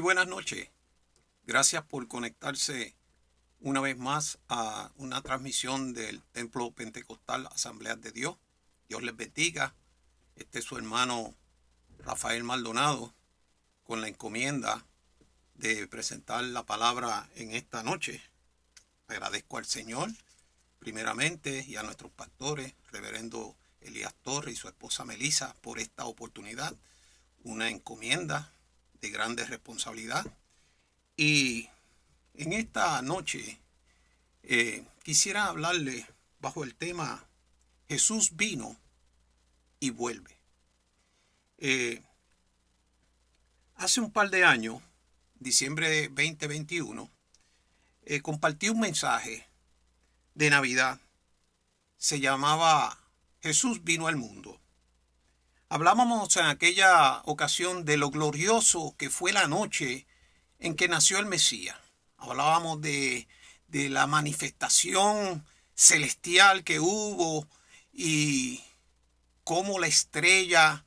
buenas noches. Gracias por conectarse una vez más a una transmisión del Templo Pentecostal Asambleas de Dios. Dios les bendiga. Este es su hermano Rafael Maldonado con la encomienda de presentar la palabra en esta noche. Agradezco al Señor primeramente y a nuestros pastores, reverendo Elías Torres y su esposa Melissa, por esta oportunidad. Una encomienda de grande responsabilidad. Y en esta noche quisiera hablarle bajo el tema Jesús vino y vuelve. Hace un par de años, diciembre de 2021, compartí un mensaje de Navidad. Se llamaba Jesús vino al mundo. Hablábamos en aquella ocasión de lo glorioso que fue la noche en que nació el Mesías. Hablábamos de la manifestación celestial que hubo y cómo la estrella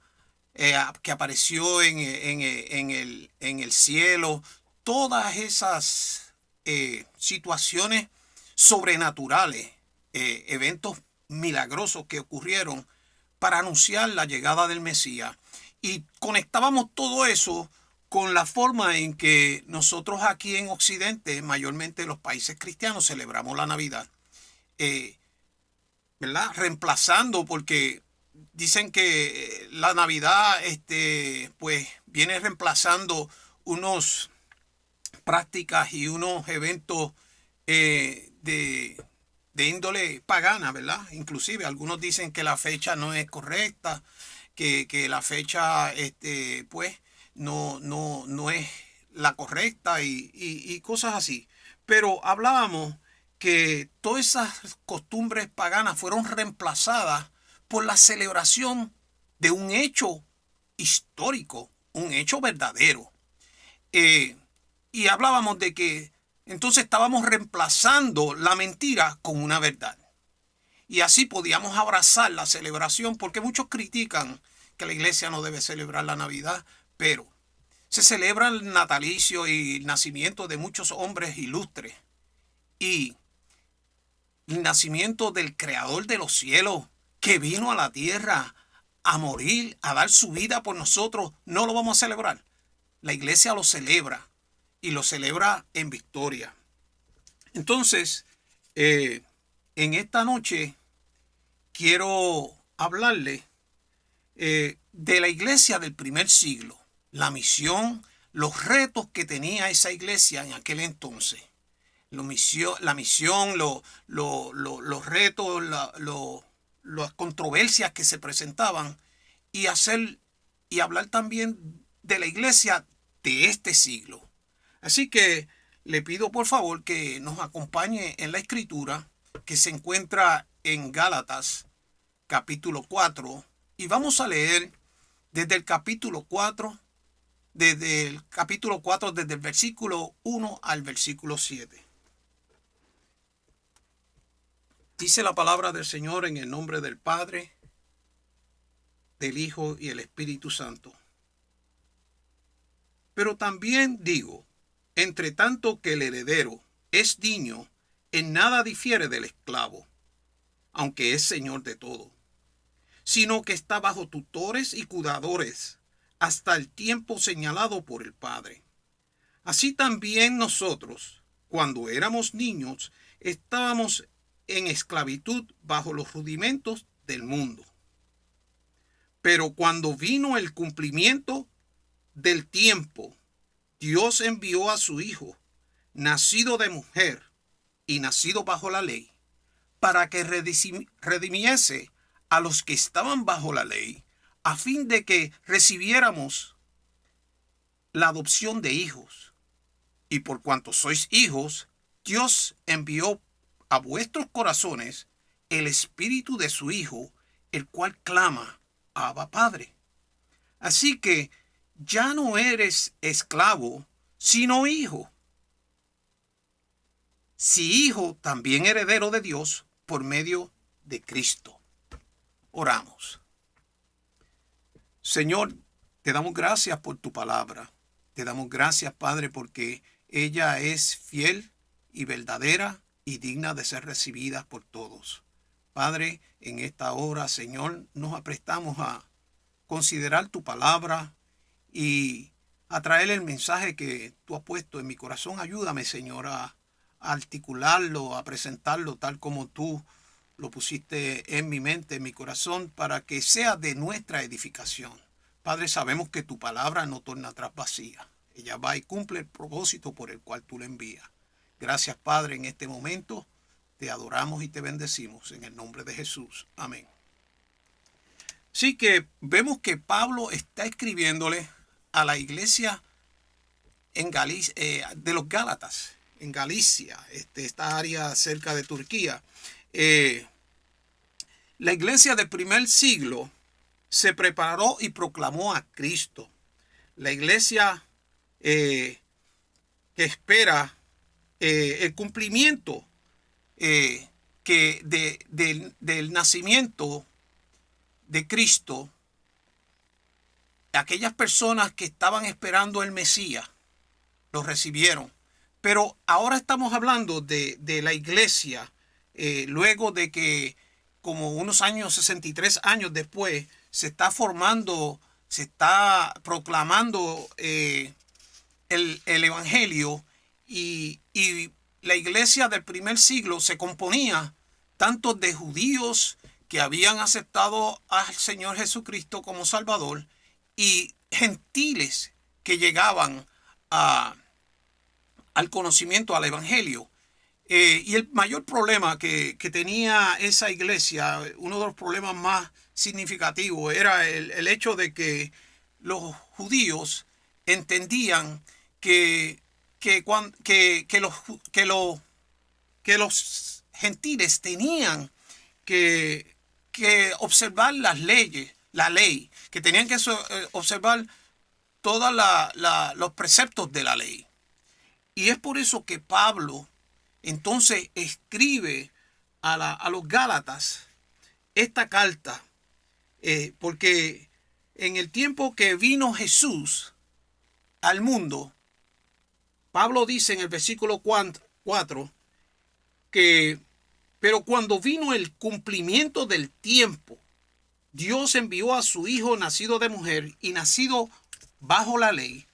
que apareció en el cielo, todas esas situaciones sobrenaturales, eventos milagrosos que ocurrieron para anunciar la llegada del Mesías. Y conectábamos todo eso con la forma en que nosotros aquí en Occidente, mayormente los países cristianos, celebramos la Navidad. ¿Verdad? Reemplazando, porque dicen que la Navidad pues viene reemplazando unos prácticas y unos eventos de índole pagana, ¿verdad? Inclusive algunos dicen que la fecha no es correcta, que la fecha pues no es la correcta y cosas así. Pero hablábamos que todas esas costumbres paganas fueron reemplazadas por la celebración de un hecho histórico, un hecho verdadero. Y hablábamos de que entonces estábamos reemplazando la mentira con una verdad. Y así podíamos abrazar la celebración, porque muchos critican que la iglesia no debe celebrar la Navidad, pero se celebra el natalicio y el nacimiento de muchos hombres ilustres. Y el nacimiento del creador de los cielos, que vino a la tierra a morir, a dar su vida por nosotros, no lo vamos a celebrar. La iglesia lo celebra y lo celebra en victoria. Entonces, en esta noche quiero hablarle de la iglesia del primer siglo, la misión, los retos que tenía esa iglesia en aquel entonces. La misión, los retos, las controversias que se presentaban y hablar también de la iglesia de este siglo. Así que le pido por favor que nos acompañe en la escritura que se encuentra en Gálatas capítulo 4 y vamos a leer desde el capítulo 4, desde el versículo 1 al versículo 7. Dice la palabra del Señor en el nombre del Padre, del Hijo y el Espíritu Santo. Pero también digo, entre tanto que el heredero es niño, en nada difiere del esclavo, aunque es señor de todo, sino que está bajo tutores y cuidadores hasta el tiempo señalado por el Padre. Así también nosotros, cuando éramos niños, estábamos en esclavitud bajo los rudimentos del mundo. Pero cuando vino el cumplimiento del tiempo, Dios envió a su Hijo, nacido de mujer y nacido bajo la ley, para que redimiese a los que estaban bajo la ley, a fin de que recibiéramos la adopción de hijos. Y por cuanto sois hijos, Dios envió a vuestros corazones el espíritu de su Hijo, el cual clama, Abba Padre. Así que ya no eres esclavo, sino hijo. Si hijo, también heredero de Dios por medio de Cristo. Oramos. Señor, te damos gracias por tu palabra. Te damos gracias, Padre, porque ella es fiel y verdadera y digna de ser recibida por todos. Padre, en esta hora, Señor, nos aprestamos a considerar tu palabra y a traer el mensaje que tú has puesto en mi corazón. Ayúdame, Señor, a articularlo, a presentarlo tal como tú lo pusiste en mi mente, en mi corazón, para que sea de nuestra edificación. Padre, sabemos que tu palabra no torna atrás vacía. Ella va y cumple el propósito por el cual tú la envías. Gracias, Padre, en este momento te adoramos y te bendecimos en el nombre de Jesús. Amén. Así que vemos que Pablo está escribiéndole a la iglesia en Galicia, de los Gálatas, en Galicia, esta área cerca de Turquía. La iglesia del primer siglo se preparó y proclamó a Cristo. La iglesia que espera el cumplimiento del nacimiento de Cristo, aquellas personas que estaban esperando el Mesías, lo recibieron. Pero ahora estamos hablando de la iglesia, luego de que como unos años, 63 años después, se está formando, se está proclamando el Evangelio y la iglesia del primer siglo se componía tanto de judíos que habían aceptado al Señor Jesucristo como Salvador y gentiles que llegaban al conocimiento, al Evangelio. Y el mayor problema que tenía esa iglesia, uno de los problemas más significativos, era el hecho de que los judíos entendían que los gentiles tenían que observar las leyes, la ley, que tenían que observar todos los preceptos de la ley. Y es por eso que Pablo entonces escribe a los Gálatas esta carta, porque en el tiempo que vino Jesús al mundo, Pablo dice en el versículo 4 que, pero cuando vino el cumplimiento del tiempo, Dios envió a su Hijo nacido de mujer y nacido bajo la ley,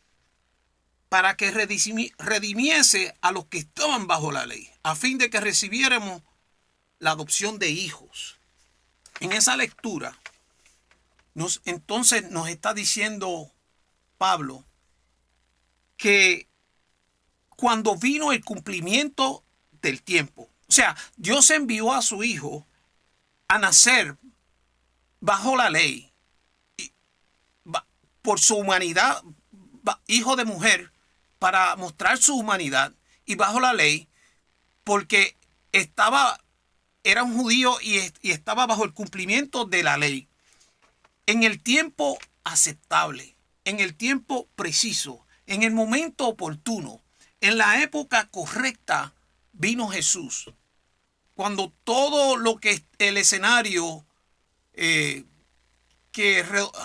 para que redimiese a los que estaban bajo la ley, a fin de que recibiéramos la adopción de hijos. En esa lectura, entonces nos está diciendo Pablo que cuando vino el cumplimiento del tiempo, o sea, Dios envió a su Hijo a nacer bajo la ley, por su humanidad, hijo de mujer, para mostrar su humanidad, y bajo la ley, porque era un judío y estaba bajo el cumplimiento de la ley. En el tiempo aceptable, en el tiempo preciso, en el momento oportuno, en la época correcta, vino Jesús. Cuando todo lo que el escenario que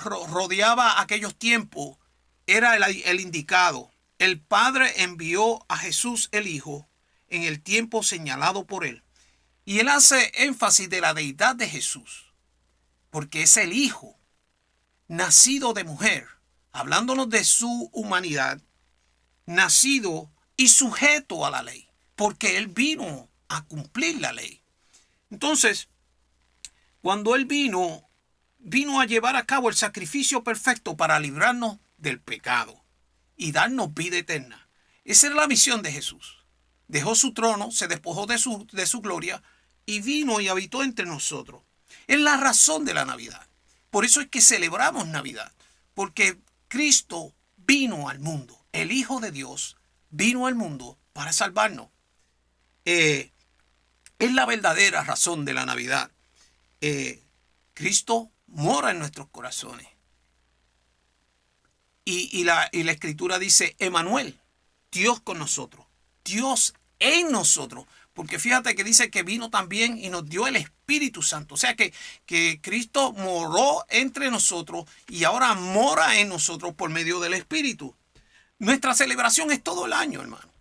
rodeaba aquellos tiempos era el indicado. El Padre envió a Jesús el Hijo en el tiempo señalado por él. Y él hace énfasis de la deidad de Jesús, porque es el Hijo, nacido de mujer, hablándonos de su humanidad, nacido y sujeto a la ley, porque él vino a cumplir la ley. Entonces, cuando él vino a llevar a cabo el sacrificio perfecto para librarnos del pecado y darnos vida eterna. Esa era la misión de Jesús. Dejó su trono, se despojó de su gloria y vino y habitó entre nosotros. Es la razón de la Navidad. Por eso es que celebramos Navidad, porque Cristo vino al mundo. El Hijo de Dios vino al mundo para salvarnos. Es la verdadera razón de la Navidad. Cristo mora en nuestros corazones. Y la Escritura dice, Emmanuel, Dios con nosotros, Dios en nosotros. Porque fíjate que dice que vino también y nos dio el Espíritu Santo. O sea que Cristo moró entre nosotros y ahora mora en nosotros por medio del Espíritu. Nuestra celebración es todo el año, hermano.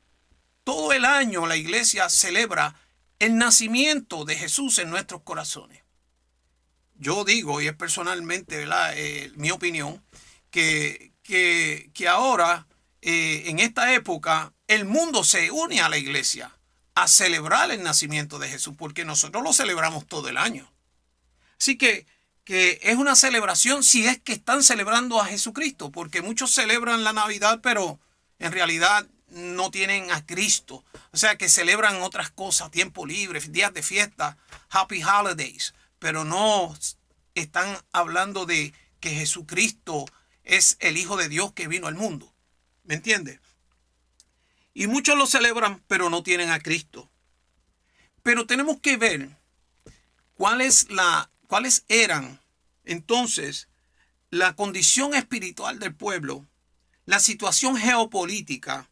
Todo el año la iglesia celebra el nacimiento de Jesús en nuestros corazones. Yo digo, y es personalmente, ¿verdad? Mi opinión, que ahora, en esta época, el mundo se une a la iglesia a celebrar el nacimiento de Jesús, porque nosotros lo celebramos todo el año. Así que es una celebración si es que están celebrando a Jesucristo, porque muchos celebran la Navidad, pero en realidad no tienen a Cristo. O sea, que celebran otras cosas, tiempo libre, días de fiesta, happy holidays, pero no están hablando de que Jesucristo es el Hijo de Dios que vino al mundo. ¿Me entiende? Y muchos lo celebran, pero no tienen a Cristo. Pero tenemos que ver cuáles eran entonces la condición espiritual del pueblo, la situación geopolítica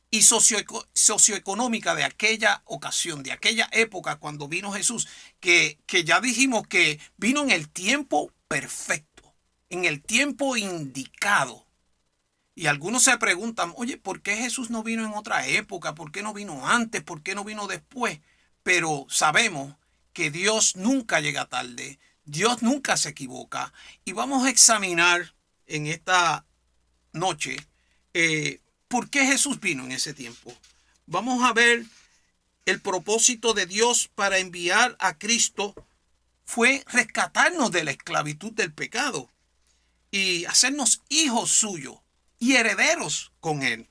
y socioeconómica de aquella ocasión, de aquella época cuando vino Jesús, que ya dijimos que vino en el tiempo perfecto, en el tiempo indicado. Y algunos se preguntan, oye, ¿por qué Jesús no vino en otra época? ¿Por qué no vino antes? ¿Por qué no vino después? Pero sabemos que Dios nunca llega tarde, Dios nunca se equivoca. Y vamos a examinar en esta noche por qué Jesús vino en ese tiempo. Vamos a ver el propósito de Dios para enviar a Cristo fue rescatarnos de la esclavitud del pecado y hacernos hijos suyos y herederos con él.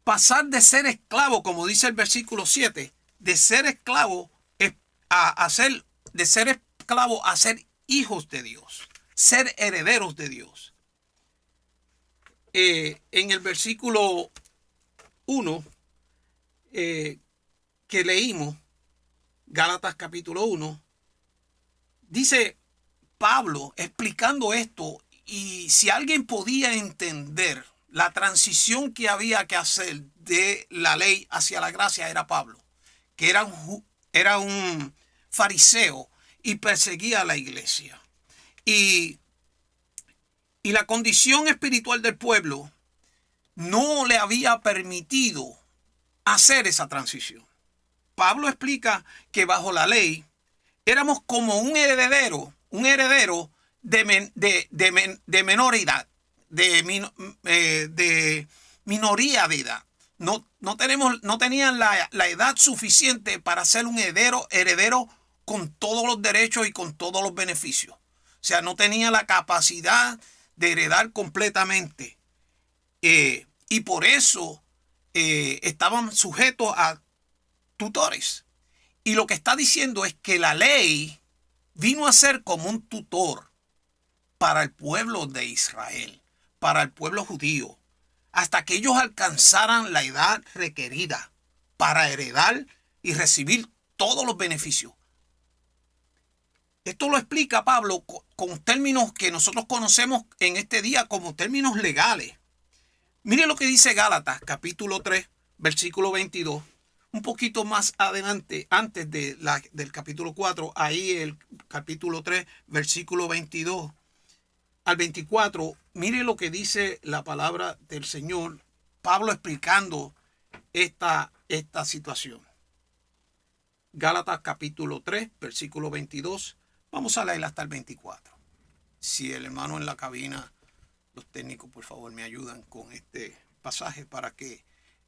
Pasar de ser esclavo, como dice el versículo 7, de ser esclavo a ser hijos de Dios, ser herederos de Dios. En el versículo 1 que leímos, Gálatas capítulo 1, dice Pablo explicando esto, y si alguien podía entender la transición que había que hacer de la ley hacia la gracia, era Pablo, que era un fariseo y perseguía a la iglesia. Y la condición espiritual del pueblo no le había permitido hacer esa transición. Pablo explica que bajo la ley éramos como un heredero de menor edad, de minoría de edad. No tenían la edad suficiente para ser un heredero con todos los derechos y con todos los beneficios. O sea, no tenía la capacidad de heredar completamente. Y por eso estaban sujetos a tutores. Y lo que está diciendo es que la ley vino a ser como un tutor para el pueblo de Israel, para el pueblo judío, hasta que ellos alcanzaran la edad requerida para heredar y recibir todos los beneficios. Esto lo explica Pablo con términos que nosotros conocemos en este día como términos legales. Mire lo que dice Gálatas, capítulo 3, versículo 22. Un poquito más adelante, antes del capítulo 4, ahí el capítulo 3, versículo 22 al 24. Mire lo que dice la palabra del Señor, Pablo explicando esta situación. Gálatas capítulo 3, versículo 22. Vamos a leer hasta el 24. Si el hermano en la cabina, los técnicos, por favor, me ayudan con este pasaje para que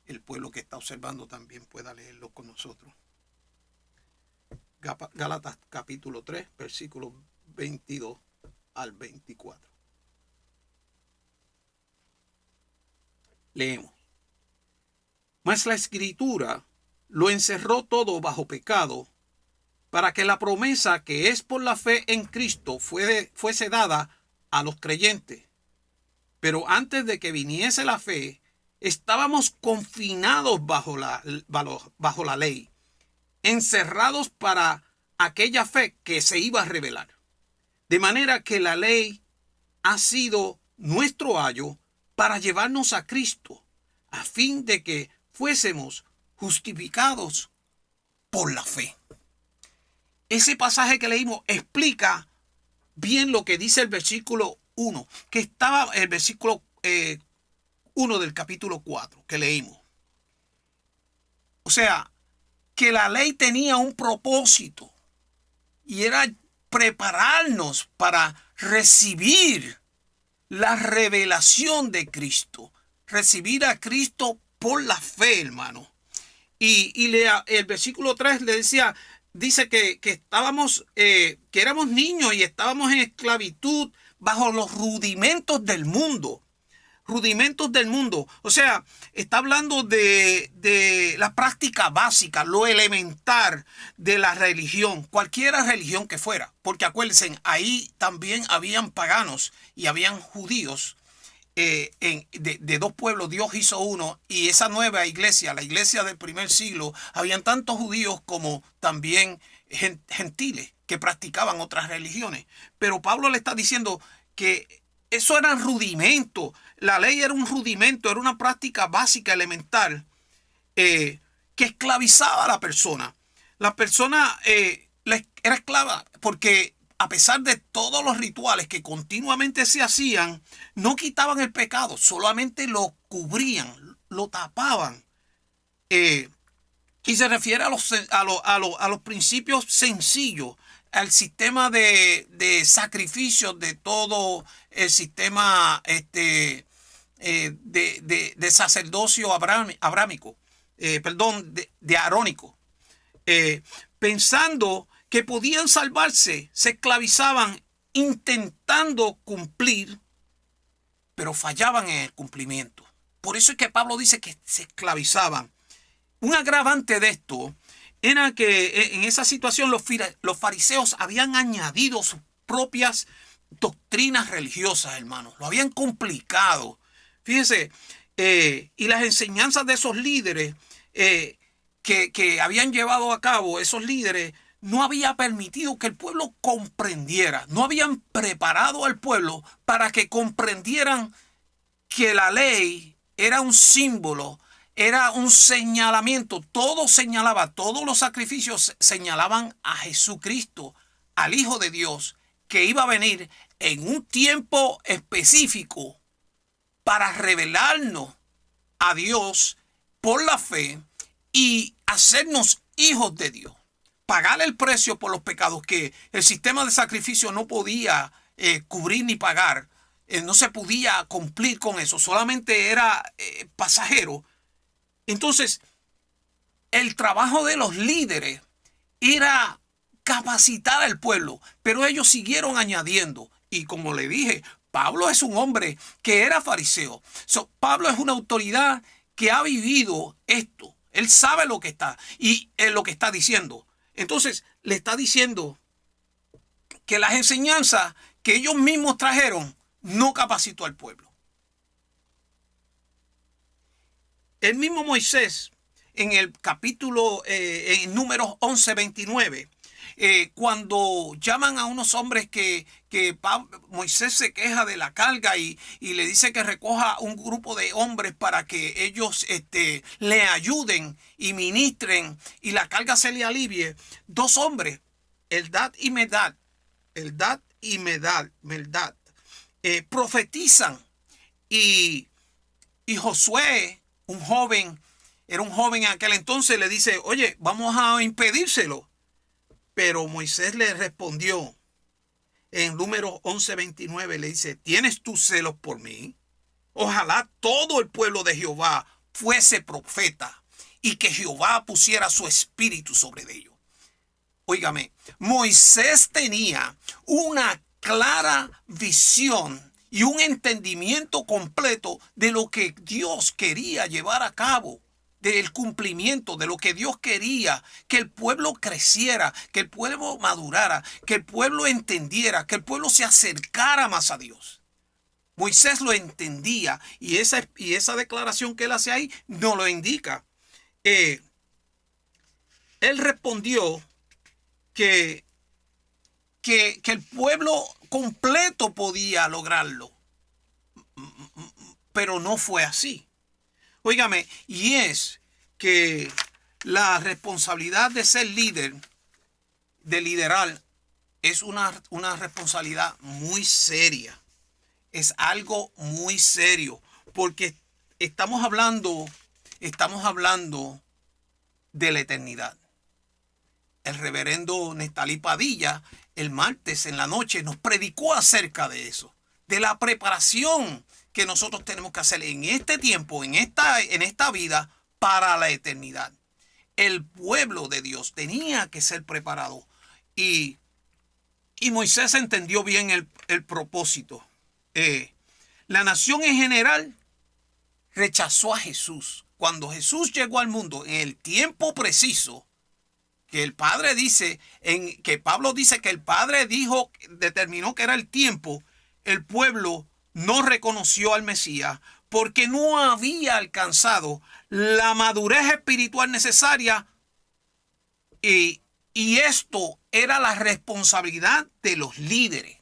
el pueblo que está observando también pueda leerlo con nosotros. Gálatas capítulo 3, versículo 22 al 24. Leemos. Mas la Escritura lo encerró todo bajo pecado, para que la promesa que es por la fe en Cristo fuese dada a los creyentes. Pero antes de que viniese la fe, estábamos confinados bajo la ley, encerrados para aquella fe que se iba a revelar. De manera que la ley ha sido nuestro ayo para llevarnos a Cristo, a fin de que fuésemos justificados por la fe. Ese pasaje que leímos explica bien lo que dice el versículo 1, que estaba el versículo 1 del capítulo 4 que leímos. O sea, que la ley tenía un propósito y era prepararnos para recibir la revelación de Cristo, recibir a Cristo por la fe, hermano. Y el versículo 3 le dice que estábamos, que éramos niños y estábamos en esclavitud bajo los rudimentos del mundo. Rudimentos del mundo. O sea, está hablando de la práctica básica, lo elemental de la religión, cualquier religión que fuera. Porque acuérdense, ahí también habían paganos y habían judíos. De dos pueblos Dios hizo uno, y esa nueva iglesia, la iglesia del primer siglo, habían tantos judíos como también gentiles que practicaban otras religiones. Pero Pablo le está diciendo que eso eran rudimentos. La ley era un rudimento, era una práctica básica, elemental, que esclavizaba a la persona. La persona era esclava porque a pesar de todos los rituales que continuamente se hacían, no quitaban el pecado, solamente lo cubrían, lo tapaban. Y se refiere a los principios sencillos, al sistema de sacrificios de todo el sistema de sacerdocio abrámico, de arónico. Pensando que podían salvarse, se esclavizaban intentando cumplir, pero fallaban en el cumplimiento. Por eso es que Pablo dice que se esclavizaban. Un agravante de esto era que en esa situación los fariseos habían añadido sus propias doctrinas religiosas, hermanos. Lo habían complicado. Fíjense, y las enseñanzas de esos líderes que habían llevado a cabo, esos líderes, no había permitido que el pueblo comprendiera. No habían preparado al pueblo para que comprendieran que la ley era un símbolo, era un señalamiento. Todo señalaba, todos los sacrificios señalaban a Jesucristo, al Hijo de Dios, que iba a venir en un tiempo específico para revelarnos a Dios por la fe y hacernos hijos de Dios. Pagar el precio por los pecados que el sistema de sacrificio no podía cubrir ni pagar. No se podía cumplir con eso, solamente era pasajero. Entonces, el trabajo de los líderes era capacitar al pueblo, pero ellos siguieron añadiendo. Y como le dije, Pablo es un hombre que era fariseo. Pablo es una autoridad que ha vivido esto. Él sabe lo que está y lo que está diciendo. Entonces, le está diciendo que las enseñanzas que ellos mismos trajeron no capacitó al pueblo. El mismo Moisés, en el capítulo, en Números 11:29, cuando llaman a unos hombres que Moisés se queja de la carga y le dice que recoja un grupo de hombres para que ellos le ayuden y ministren y la carga se le alivie. Dos hombres, Eldad y Medad, profetizan y Josué, era un joven en aquel entonces, le dice, oye, vamos a impedírselo. Pero Moisés le respondió en Números 11:29, le dice, ¿tienes tus celos por mí? Ojalá todo el pueblo de Jehová fuese profeta y que Jehová pusiera su espíritu sobre ellos. Óigame, Moisés tenía una clara visión y un entendimiento completo de lo que Dios quería llevar a cabo, del cumplimiento de lo que Dios quería, que el pueblo creciera, que el pueblo madurara, que el pueblo entendiera, que el pueblo se acercara más a Dios. Moisés lo entendía y esa declaración que él hace ahí nos lo indica. Él respondió que el pueblo completo podía lograrlo, pero no fue así. Óigame, y es que la responsabilidad de ser líder, de liderar, es una responsabilidad muy seria. es algo muy serio, porque estamos hablando de la eternidad. El reverendo Nestalí Padilla el martes en la noche nos predicó acerca de eso, de la preparación que nosotros tenemos que hacer en este tiempo, en esta vida, para la eternidad. El pueblo de Dios tenía que ser preparado, y Moisés entendió bien el propósito. La nación en general rechazó a Jesús. Cuando Jesús llegó al mundo en el tiempo preciso que el Padre dice, que Pablo dice que el Padre determinó que era el tiempo, el pueblo no reconoció al Mesías porque no había alcanzado la madurez espiritual necesaria, y esto era la responsabilidad de los líderes.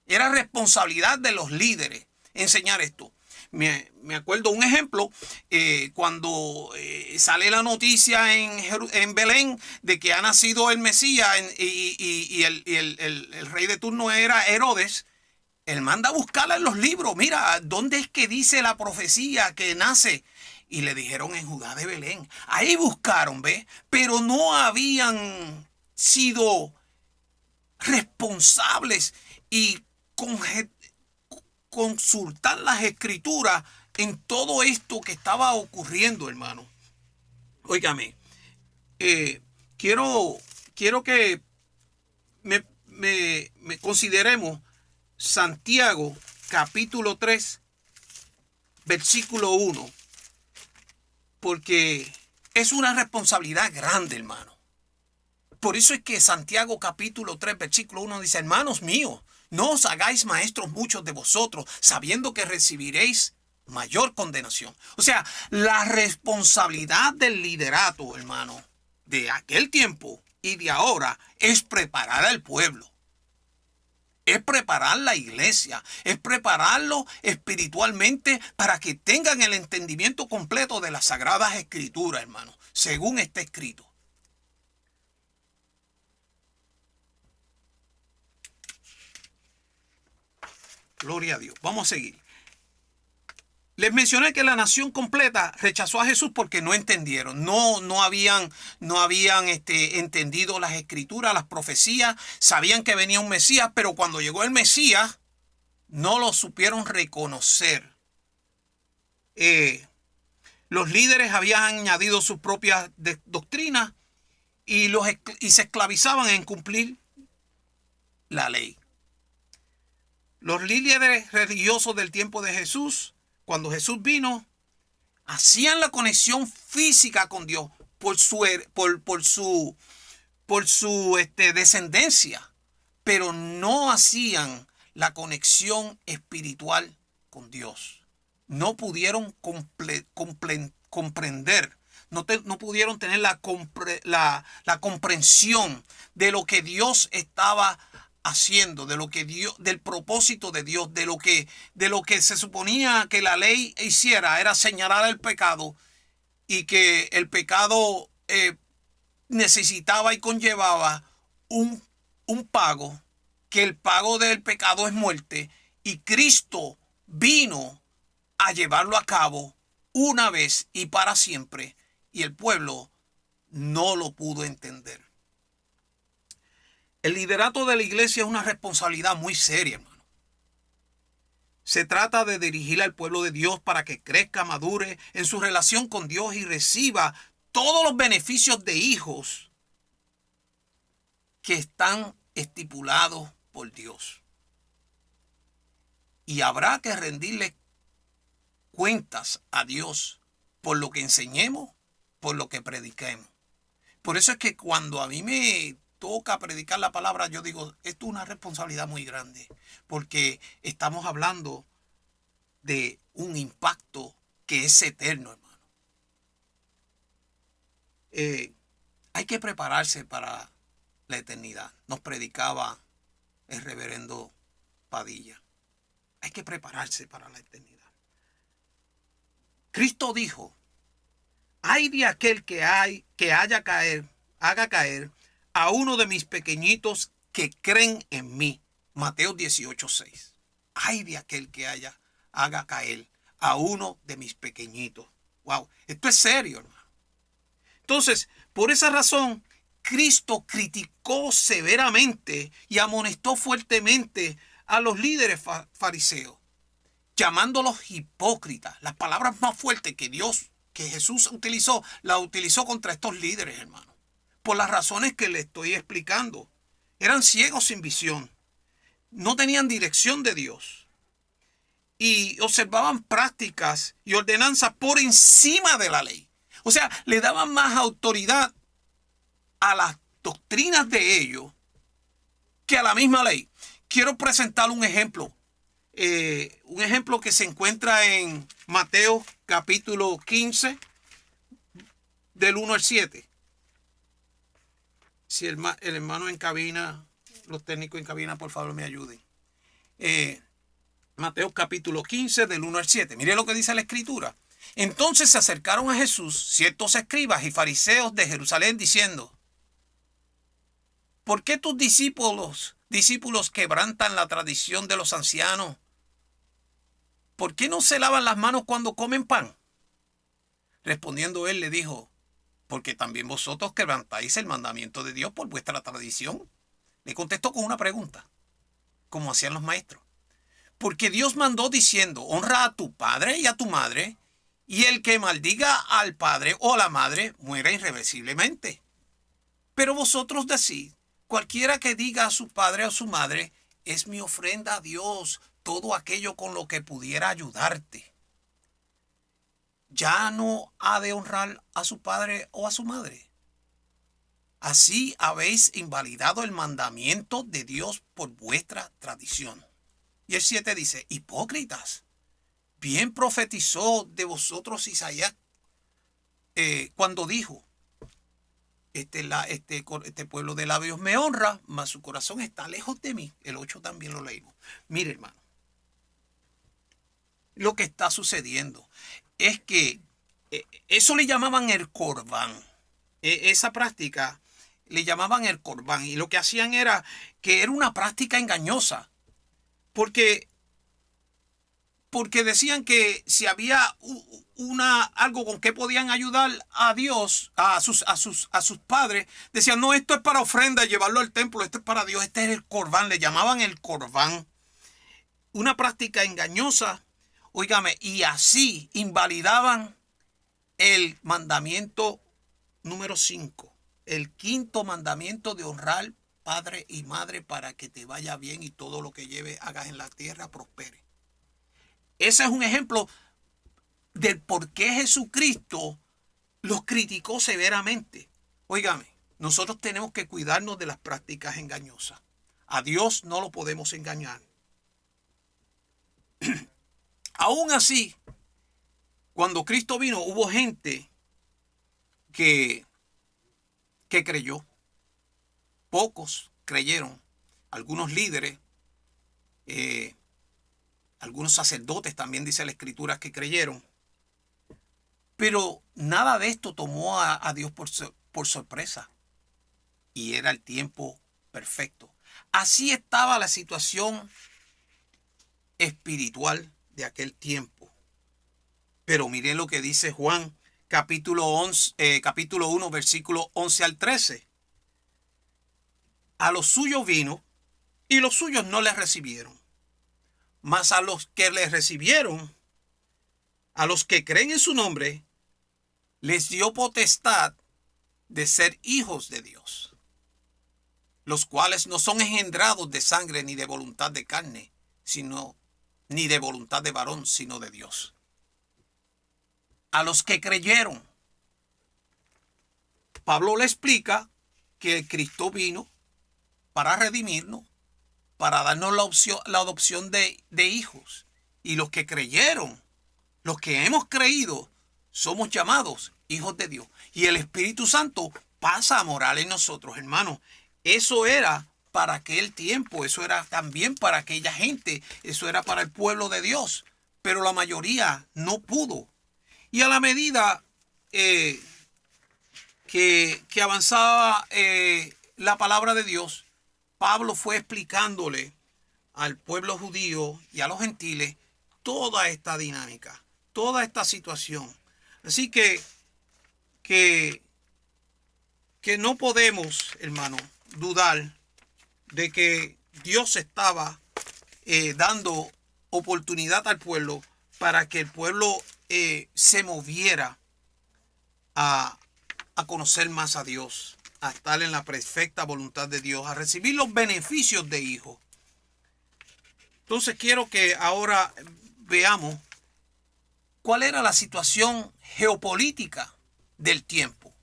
Era responsabilidad de los líderes enseñar esto. Me acuerdo un ejemplo, cuando sale la noticia en Belén de que ha nacido el Mesías, y el rey de turno era Herodes. Él manda a buscarla en los libros. Mira, ¿dónde es que dice la profecía que nace? Y le dijeron en Judá de Belén. Ahí buscaron, ¿ves? Pero no habían sido responsables y consultar las escrituras en todo esto que estaba ocurriendo, hermano. Óigame, quiero que me consideremos Santiago capítulo 3 versículo 1, porque es una responsabilidad grande, hermano. Por eso es que Santiago capítulo 3 versículo 1 dice: hermanos míos, no os hagáis maestros muchos de vosotros, sabiendo que recibiréis mayor condenación. O sea, la responsabilidad del liderato, hermano, de aquel tiempo y de ahora, es preparar al pueblo. Es preparar la iglesia, es prepararlo espiritualmente para que tengan el entendimiento completo de las Sagradas Escrituras, hermano, según está escrito. Gloria a Dios. Vamos a seguir. Les mencioné que la nación completa rechazó a Jesús porque no entendieron. No habían entendido las escrituras, las profecías. Sabían que venía un Mesías, pero cuando llegó el Mesías, no lo supieron reconocer. Los líderes habían añadido sus propias doctrinas y se esclavizaban en cumplir la ley. Los líderes religiosos del tiempo de Jesús, cuando Jesús vino, hacían la conexión física con Dios por su descendencia, pero no hacían la conexión espiritual con Dios. No pudieron comprender, no pudieron tener la comprensión de lo que Dios estaba haciendo, de lo que Dios, del propósito de Dios, de lo que se suponía que la ley hiciera, era señalar el pecado, y que el pecado necesitaba y conllevaba un pago, que el pago del pecado es muerte, y Cristo vino a llevarlo a cabo una vez y para siempre, y el pueblo no lo pudo entender. El liderato de la iglesia es una responsabilidad muy seria, hermano. Se trata de dirigir al pueblo de Dios para que crezca, madure en su relación con Dios y reciba todos los beneficios de hijos que están estipulados por Dios. Y habrá que rendirle cuentas a Dios por lo que enseñemos, por lo que prediquemos. Por eso es que cuando a mí me toca predicar la palabra, yo digo, esto es una responsabilidad muy grande, porque estamos hablando de un impacto que es eterno, hermano. Hay que prepararse para la eternidad. Nos predicaba el reverendo Padilla. Hay que prepararse para la eternidad. Cristo dijo: ay de aquel que haga caer a uno de mis pequeñitos que creen en mí. Mateo 18:6. ay de aquel que haga caer a uno de mis pequeñitos. Wow, esto es serio, hermano. Entonces, por esa razón, Cristo criticó severamente y amonestó fuertemente a los líderes fariseos, llamándolos hipócritas. Las palabras más fuertes que Jesús utilizó, las utilizó contra estos líderes, hermano. Por las razones que le estoy explicando. Eran ciegos sin visión. No tenían dirección de Dios. Y observaban prácticas y ordenanzas por encima de la ley. O sea, le daban más autoridad a las doctrinas de ellos que a la misma ley. Quiero presentar un ejemplo. Un ejemplo que se encuentra en Mateo capítulo 15, del 1 al 7. Si el hermano en cabina, los técnicos en cabina, por favor me ayuden. Mateo capítulo 15, del 1 al 7. Mire lo que dice la escritura. Entonces se acercaron a Jesús ciertos escribas y fariseos de Jerusalén diciendo: ¿por qué tus discípulos quebrantan la tradición de los ancianos? ¿Por qué no se lavan las manos cuando comen pan? Respondiendo él le dijo: porque también vosotros quebrantáis el mandamiento de Dios por vuestra tradición. Le contestó con una pregunta, como hacían los maestros. Porque Dios mandó diciendo: honra a tu padre y a tu madre, y el que maldiga al padre o a la madre muera irreversiblemente. Pero vosotros decís: cualquiera que diga a su padre o a su madre, es mi ofrenda a Dios, todo aquello con lo que pudiera ayudarte. Ya no ha de honrar a su padre o a su madre. Así habéis invalidado el mandamiento de Dios por vuestra tradición. Y el 7 dice: hipócritas, bien profetizó de vosotros Isaías cuando dijo: este pueblo de labios me honra, mas su corazón está lejos de mí. El 8 también lo leímos. Mire, hermano, lo que está sucediendo es que eso le llamaban el corbán. Esa práctica le llamaban el corbán, y lo que hacían era que era una práctica engañosa, porque decían que si había algo con que podían ayudar a Dios, a sus padres, decían: no, esto es para ofrenda, llevarlo al templo, esto es para Dios, este es el corbán. Le llamaban el corbán. Una práctica engañosa, óigame, y así invalidaban el mandamiento número 5, el quinto mandamiento de honrar padre y madre para que te vaya bien y todo lo que hagas en la tierra prospere. Ese es un ejemplo del por qué Jesucristo los criticó severamente. Óigame, nosotros tenemos que cuidarnos de las prácticas engañosas. A Dios no lo podemos engañar. Aún así, cuando Cristo vino, hubo gente que creyó. Pocos creyeron. Algunos líderes, algunos sacerdotes, también dice la escritura, que creyeron. Pero nada de esto tomó a Dios por sorpresa. Y era el tiempo perfecto. Así estaba la situación espiritual de aquel tiempo. Pero miren lo que dice Juan capítulo 1, versículo 11 al 13. A los suyos vino y los suyos no les recibieron. Mas a los que les recibieron, a los que creen en su nombre, les dio potestad de ser hijos de Dios, los cuales no son engendrados de sangre ni de voluntad de carne, ni de voluntad de varón, sino de Dios. A los que creyeron, Pablo le explica que Cristo vino para redimirnos, para darnos la adopción de hijos. Y los que creyeron, los que hemos creído, somos llamados hijos de Dios. Y el Espíritu Santo pasa a morar en nosotros, hermanos. Eso era para aquel tiempo, eso era también para aquella gente, eso era para el pueblo de Dios. Pero la mayoría no pudo. Y a la medida que avanzaba la palabra de Dios, Pablo fue explicándole al pueblo judío y a los gentiles toda esta dinámica, toda esta situación. Así que, que no podemos, hermano, dudar de que Dios estaba dando oportunidad al pueblo para que el pueblo se moviera a conocer más a Dios, a estar en la perfecta voluntad de Dios, a recibir los beneficios de hijo. Entonces quiero que ahora veamos cuál era la situación geopolítica del tiempo.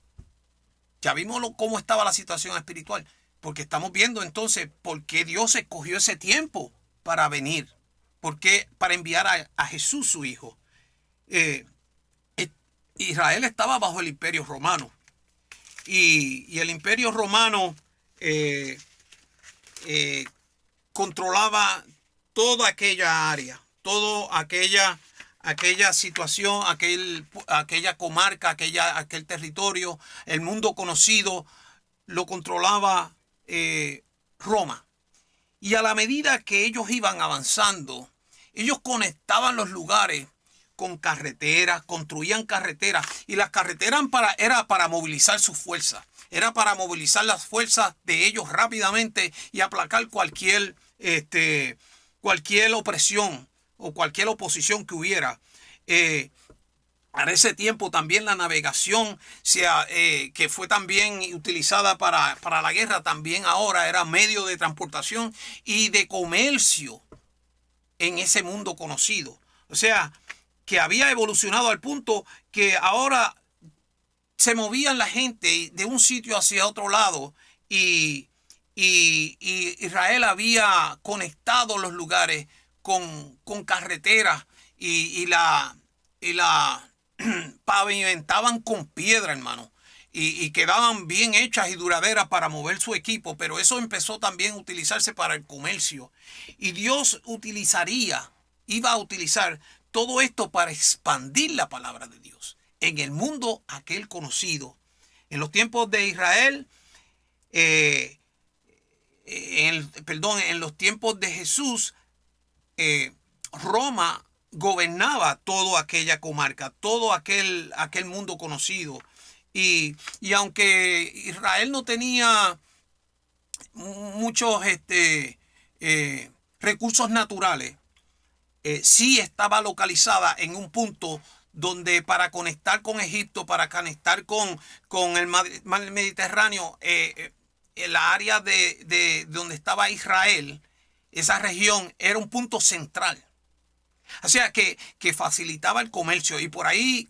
Ya vimos cómo estaba la situación espiritual, porque estamos viendo entonces por qué Dios escogió ese tiempo para venir, por qué para enviar a Jesús su hijo. Israel estaba bajo el Imperio Romano y el Imperio Romano controlaba toda aquella área, toda aquella situación, aquella comarca, aquel territorio, el mundo conocido, lo controlaba Roma. Y a la medida que ellos iban avanzando, ellos conectaban los lugares con carreteras, construían carreteras, y las carreteras era para movilizar sus fuerzas, era para movilizar las fuerzas de ellos rápidamente y aplacar cualquier opresión o cualquier oposición que hubiera. Para ese tiempo también la navegación, que fue también utilizada para la guerra, también ahora era medio de transportación y de comercio en ese mundo conocido. O sea, que había evolucionado al punto que ahora se movían la gente de un sitio hacia otro lado y Israel había conectado los lugares con carreteras y la pavimentaban con piedra, hermano, y quedaban bien hechas y duraderas para mover su equipo, pero eso empezó también a utilizarse para el comercio. Y Dios iba a utilizar todo esto para expandir la palabra de Dios en el mundo aquel conocido. En los tiempos de Israel, en los tiempos de Jesús, Roma gobernaba toda aquella comarca, todo aquel mundo conocido. Y aunque Israel no tenía muchos recursos naturales, sí estaba localizada en un punto donde para conectar con Egipto, para conectar con el mar Mediterráneo, la área de donde estaba Israel, esa región era un punto central. O sea que facilitaba el comercio, y por ahí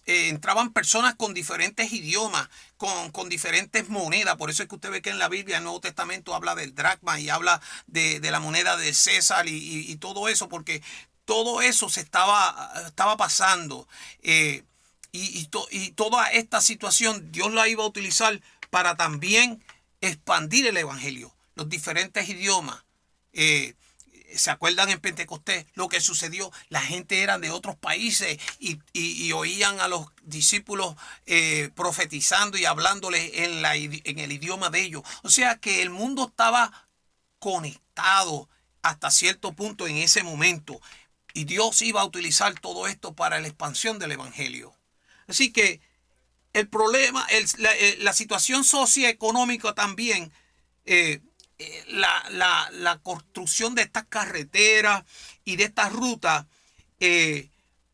entraban personas con diferentes idiomas, con diferentes monedas. Por eso es que usted ve que en la Biblia, el Nuevo Testamento, habla del dracma y habla de la moneda de César y todo eso, porque todo eso se estaba pasando. Y toda esta situación Dios la iba a utilizar para también expandir el evangelio, los diferentes idiomas. ¿Se acuerdan en Pentecostés lo que sucedió? La gente era de otros países y oían a los discípulos profetizando y hablándoles en el idioma de ellos. O sea que el mundo estaba conectado hasta cierto punto en ese momento. Y Dios iba a utilizar todo esto para la expansión del evangelio. Así que el problema, la situación socioeconómica también, la construcción de estas carreteras y de estas rutas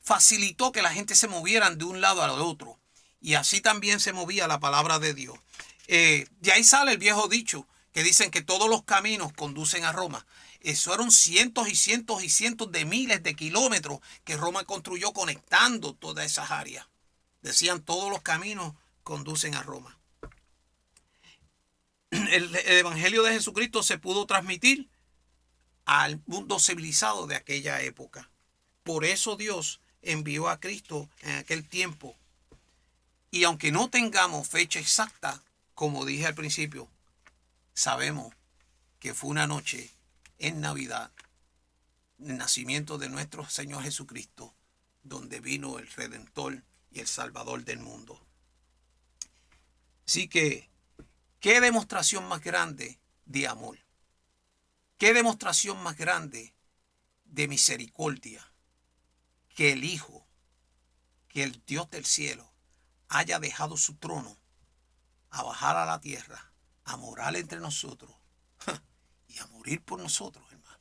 facilitó que la gente se movieran de un lado al otro, y así también se movía la palabra de Dios. De ahí sale el viejo dicho que dicen que todos los caminos conducen a Roma. Eso eran cientos y cientos y cientos de miles de kilómetros que Roma construyó conectando todas esas áreas. Decían, todos los caminos conducen a Roma. El evangelio de Jesucristo se pudo transmitir al mundo civilizado de aquella época. Por eso Dios envió a Cristo en aquel tiempo. Y aunque no tengamos fecha exacta, como dije al principio, sabemos que fue una noche en Navidad, el nacimiento de nuestro Señor Jesucristo, donde vino el Redentor y el Salvador del mundo. Así que, ¿qué demostración más grande de amor? ¿Qué demostración más grande de misericordia que el Hijo, que el Dios del cielo haya dejado su trono a bajar a la tierra, a morar entre nosotros y a morir por nosotros, hermano,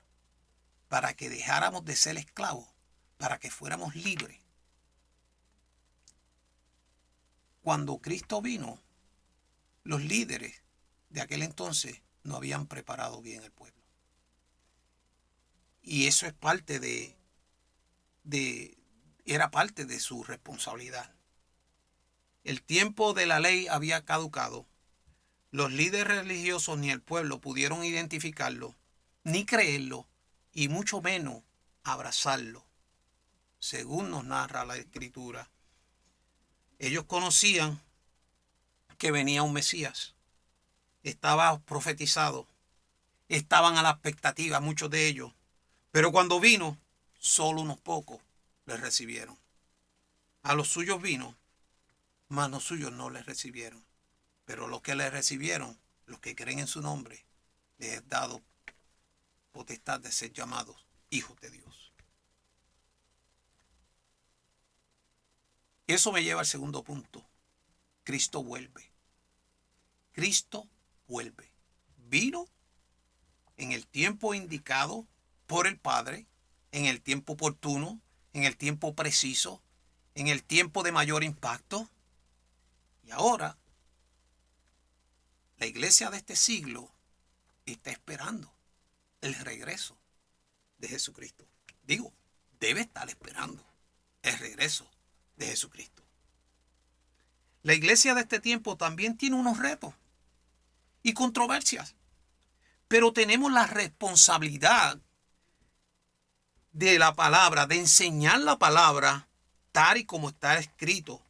para que dejáramos de ser esclavos, para que fuéramos libres? Cuando Cristo vino, los líderes de aquel entonces no habían preparado bien el pueblo. Y eso es parte era parte de su responsabilidad. El tiempo de la ley había caducado. Los líderes religiosos ni el pueblo pudieron identificarlo, ni creerlo, y mucho menos abrazarlo, según nos narra la Escritura. Ellos conocían que venía un Mesías. Estaba profetizado. Estaban a la expectativa, muchos de ellos. Pero cuando vino, solo unos pocos le recibieron. A los suyos vino, mas los suyos no les recibieron. Pero los que le recibieron, los que creen en su nombre, les es dado potestad de ser llamados hijos de Dios. Eso me lleva al segundo punto. Cristo vuelve. Cristo vuelve. Vino en el tiempo indicado por el Padre, en el tiempo oportuno, en el tiempo preciso, en el tiempo de mayor impacto. Y ahora, la iglesia de este siglo está esperando el regreso de Jesucristo. Digo, debe estar esperando el regreso de Jesucristo. La iglesia de este tiempo también tiene unos retos y controversias, pero tenemos la responsabilidad de la palabra, de enseñar la palabra tal y como está escrito,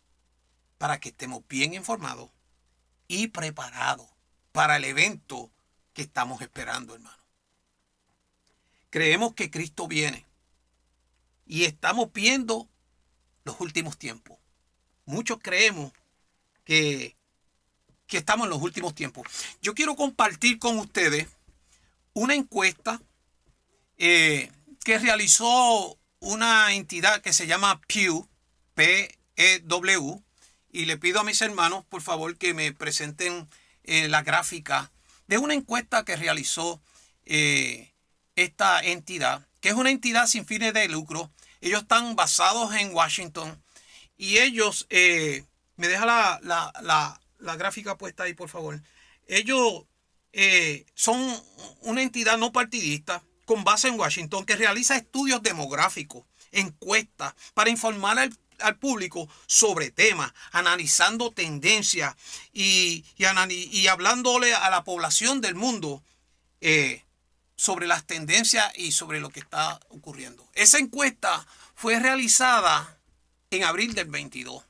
para que estemos bien informados y preparados para el evento que estamos esperando, hermano. Creemos que Cristo viene y estamos viendo los últimos tiempos. Muchos creemos que estamos en los últimos tiempos. Yo quiero compartir con ustedes una encuesta que realizó una entidad que se llama Pew, P-E-W, y le pido a mis hermanos, por favor, que me presenten la gráfica de una encuesta que realizó esta entidad, que es una entidad sin fines de lucro. Ellos están basados en Washington y ellos, me deja la gráfica puesta ahí, por favor. Ellos son una entidad no partidista con base en Washington que realiza estudios demográficos, encuestas para informar al público sobre temas, analizando tendencias y hablándole a la población del mundo sobre las tendencias y sobre lo que está ocurriendo. Esa encuesta fue realizada en abril del 22.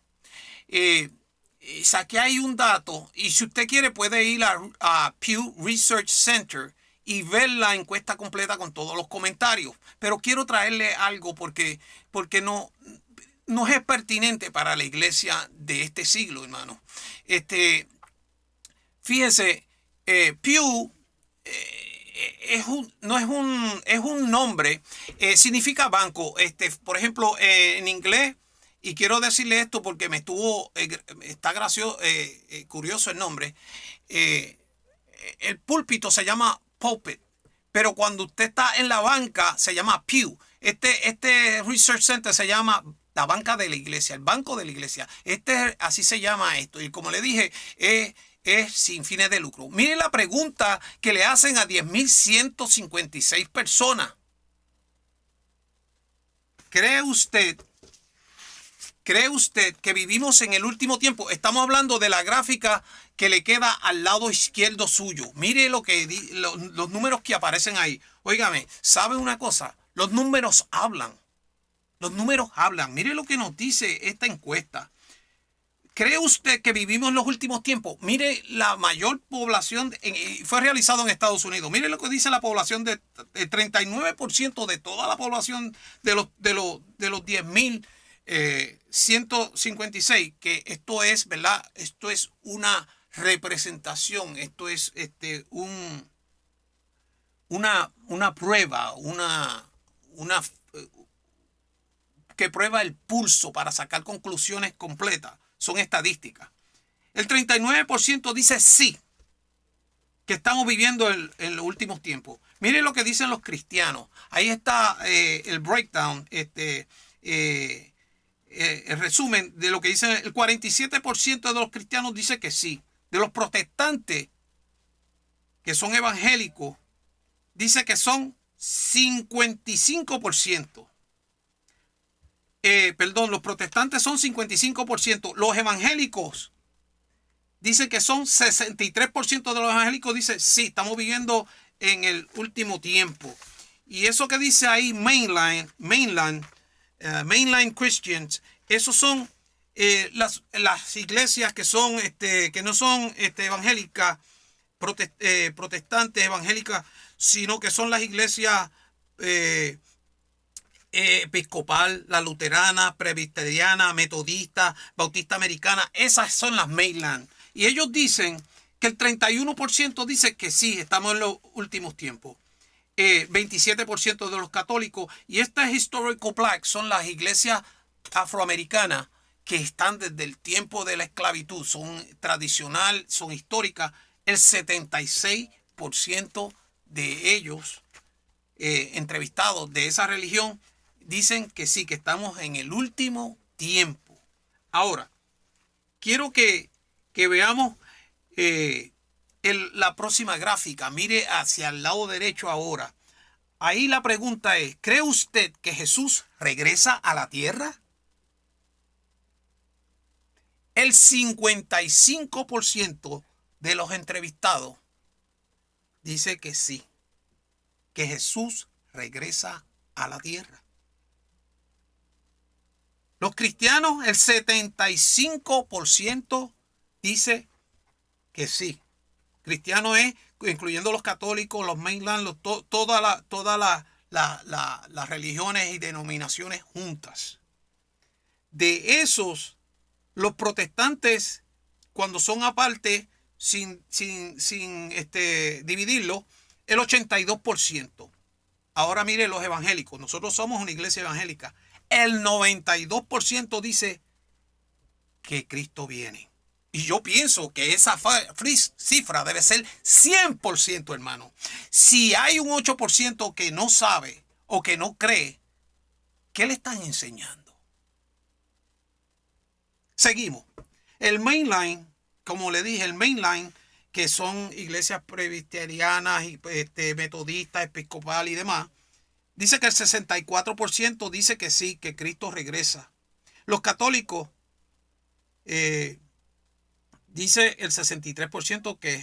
Saqué ahí un dato y si usted quiere puede ir a Pew Research Center y ver la encuesta completa con todos los comentarios. Pero quiero traerle algo porque no es pertinente para la iglesia de este siglo, hermano. Fíjense, Pew es un nombre, significa banco. Por ejemplo, en inglés, y quiero decirle esto porque está gracioso, curioso el nombre. El púlpito se llama pulpit, pero cuando usted está en la banca se llama pew. Este Research Center se llama la banca de la iglesia, el banco de la iglesia. Así se llama esto. Y como le dije, es sin fines de lucro. Miren la pregunta que le hacen a 10.156 personas. ¿Cree usted que vivimos en el último tiempo? Estamos hablando de la gráfica que le queda al lado izquierdo suyo. Mire los números que aparecen ahí. Óigame, ¿sabe una cosa? Los números hablan. Los números hablan. Mire lo que nos dice esta encuesta. ¿Cree usted que vivimos en los últimos tiempos? Mire la mayor población, fue realizado en Estados Unidos. Mire lo que dice la población del 39% de toda la población de los 10.156, que esto es, ¿verdad? Esto es una representación, esto es una una prueba, una que prueba el pulso para sacar conclusiones completas, son estadísticas. El 39% dice sí, que estamos viviendo en los últimos tiempos. Mire lo que dicen los cristianos. Ahí está el breakdown, el resumen de lo que dicen. El 47% de los cristianos dice que sí. De los protestantes, que son evangélicos, dice que son 55%. Los protestantes son 55%. Los evangélicos dicen que son 63% de los evangélicos. Dice, sí, estamos viviendo en el último tiempo. Y eso que dice ahí, mainline Christians, esos son las iglesias que son que no son evangélicas, protestantes, evangélicas, sino que son las iglesias episcopal, la luterana, presbiteriana, metodista, bautista americana. Esas son las mainland. Y ellos dicen que el 31% dice que sí, estamos en los últimos tiempos. 27% de los católicos. Y esta Historical Black son las iglesias afroamericanas que están desde el tiempo de la esclavitud. Son tradicional, son históricas. El 76% de ellos entrevistados de esa religión dicen que sí, que estamos en el último tiempo. Ahora, quiero que veamos la próxima gráfica. Mire hacia el lado derecho ahora. Ahí la pregunta es, ¿cree usted que Jesús regresa a la tierra? El 55% de los entrevistados dice que sí, que Jesús regresa a la tierra. Los cristianos, el 75% dice que sí. Cristiano es, incluyendo los católicos, los mainland, todas las religiones y denominaciones juntas. De esos, los protestantes, cuando son aparte, sin dividirlo, el 82%. Ahora mire los evangélicos. Nosotros somos una iglesia evangélica. El 92% dice que Cristo viene. Y yo pienso que esa cifra debe ser 100%, hermano. Si hay un 8% que no sabe o que no cree, ¿qué le están enseñando? Seguimos. El mainline, como le dije, el mainline, que son iglesias presbiterianas, metodistas, episcopal y demás, dice que el 64% dice que sí, que Cristo regresa. Los católicos, dice el 63% que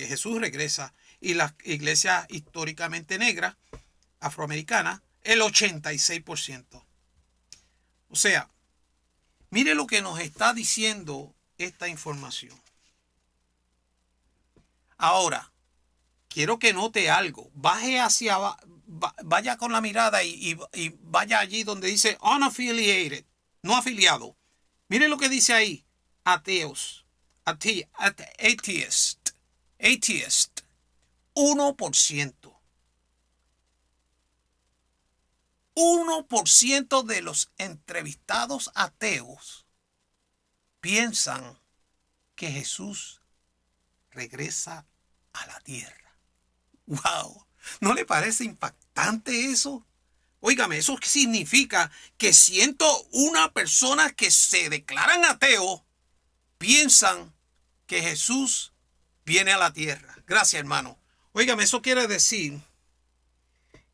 Jesús regresa. Y las iglesias históricamente negras, afroamericanas, el 86%. O sea, mire lo que nos está diciendo esta información. Ahora, quiero que note algo. Vaya con la mirada y vaya allí donde dice unaffiliated, no afiliado. Mire lo que dice ahí. Ateos. Atheist. 1%. 1% de los entrevistados ateos piensan que Jesús regresa a la tierra. ¡Wow! ¿No le parece impactante eso? Óigame, eso significa que 101 personas que se declaran ateos piensan que Jesús viene a la tierra. Gracias, hermano. Óigame, eso quiere decir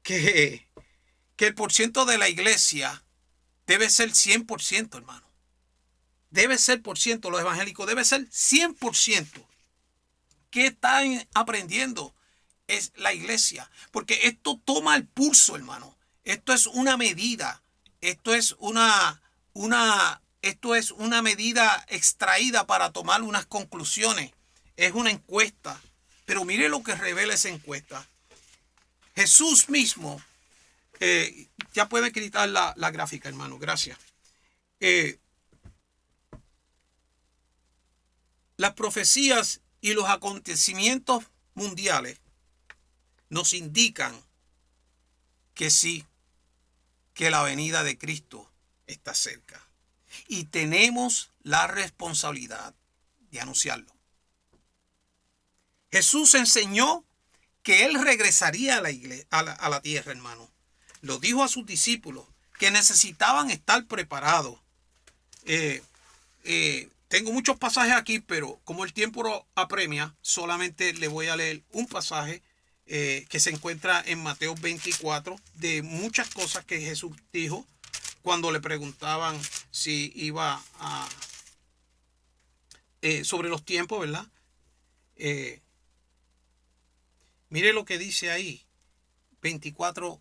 que el porciento de la iglesia debe ser 100%, hermano. Debe ser por ciento, los evangélicos debe ser 100%. ¿Qué están aprendiendo? Es la iglesia. Porque esto toma el pulso, hermano. Esto es una medida. Esto es una medida extraída para tomar unas conclusiones. Es una encuesta. Pero mire lo que revela esa encuesta. Jesús mismo, ya puede quitar la gráfica, hermano. Gracias. Las profecías y los acontecimientos mundiales nos indican que sí, que la venida de Cristo está cerca. Y tenemos la responsabilidad de anunciarlo. Jesús enseñó que Él regresaría a la iglesia, a la tierra, hermano. Lo dijo a sus discípulos que necesitaban estar preparados. Tengo muchos pasajes aquí, pero como el tiempo lo apremia, solamente le voy a leer un pasaje que se encuentra en Mateo 24, de muchas cosas que Jesús dijo cuando le preguntaban si iba a sobre los tiempos, ¿verdad? Mire lo que dice ahí, 24,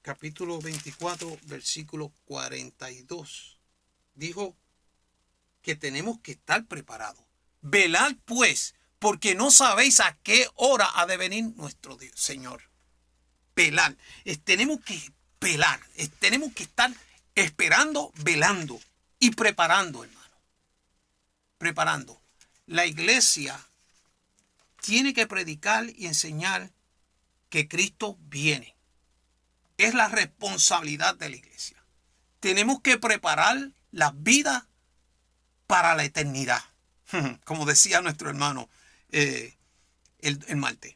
capítulo 24, versículo 42. Dijo que tenemos que estar preparados. Velad pues, porque no sabéis a qué hora ha de venir nuestro Dios, Señor. Velar. Tenemos que velar. Tenemos que estar esperando, velando y preparando, hermano. Preparando. La iglesia tiene que predicar y enseñar que Cristo viene. Es la responsabilidad de la iglesia. Tenemos que preparar las vidas para la eternidad. Como decía nuestro hermano el martes.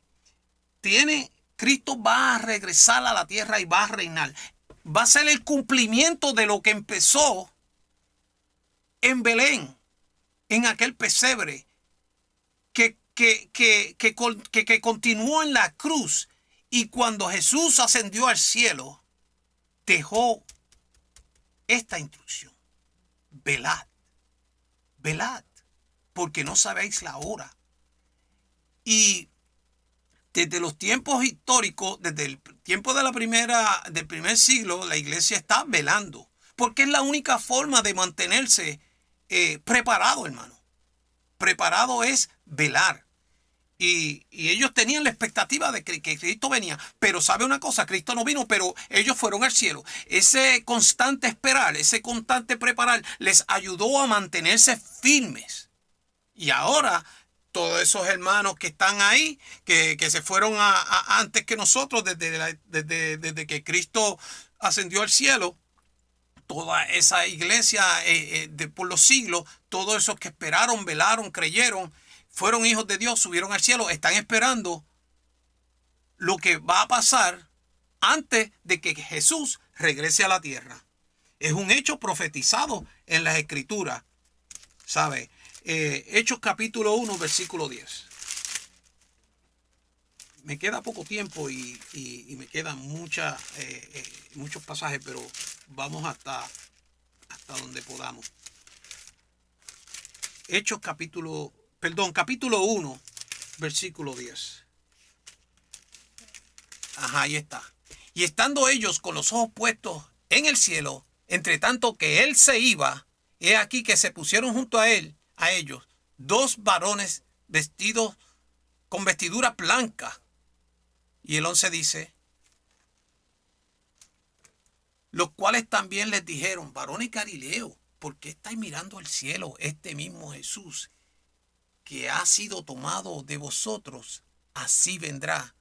Cristo va a regresar a la tierra y va a reinar. Va a ser el cumplimiento de lo que empezó en Belén, en aquel pesebre, que continuó en la cruz. Y cuando Jesús ascendió al cielo, dejó esta instrucción: velad, velad, porque no sabéis la hora. Y desde los tiempos históricos, desde el tiempo del primer siglo, la iglesia está velando, porque es la única forma de mantenerse preparado, hermano. Preparado es velar. Y ellos tenían la expectativa de que Cristo venía. Pero ¿sabe una cosa? Cristo no vino, pero ellos fueron al cielo. Ese constante esperar, ese constante preparar, les ayudó a mantenerse firmes. Y ahora, todos esos hermanos que están ahí, que se fueron antes que nosotros, desde que Cristo ascendió al cielo, toda esa iglesia por los siglos, todos esos que esperaron, velaron, creyeron, fueron hijos de Dios, subieron al cielo, están esperando lo que va a pasar antes de que Jesús regrese a la tierra. Es un hecho profetizado en las Escrituras, ¿sabe? Hechos capítulo 1, versículo 10. Me queda poco tiempo y me quedan muchos pasajes, pero vamos hasta donde podamos. Hechos capítulo 1, versículo 10. Ajá, ahí está. Y estando ellos con los ojos puestos en el cielo, entre tanto que él se iba, he aquí que se pusieron junto a ellos, dos varones vestidos con vestidura blanca. Y el 11 dice: los cuales también les dijeron: varones Galileos, ¿por qué estáis mirando al cielo? Este mismo Jesús que ha sido tomado de vosotros, así vendrá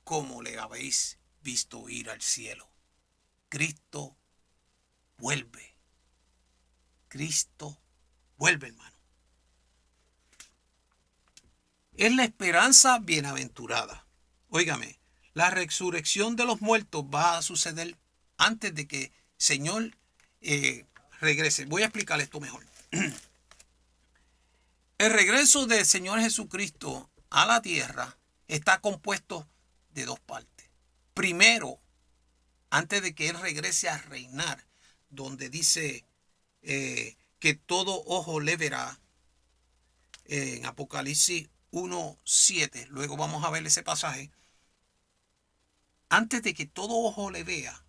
como le habéis visto ir al cielo. Cristo vuelve. Cristo vuelve, hermano. Es la esperanza bienaventurada. Óigame, la resurrección de los muertos va a suceder antes de que el Señor regrese. Voy a explicar esto mejor. El regreso del Señor Jesucristo a la tierra está compuesto de dos partes. Primero, antes de que Él regrese a reinar, donde dice que todo ojo le verá, en Apocalipsis 1:7. Luego vamos a ver ese pasaje. Antes de que todo ojo le vea,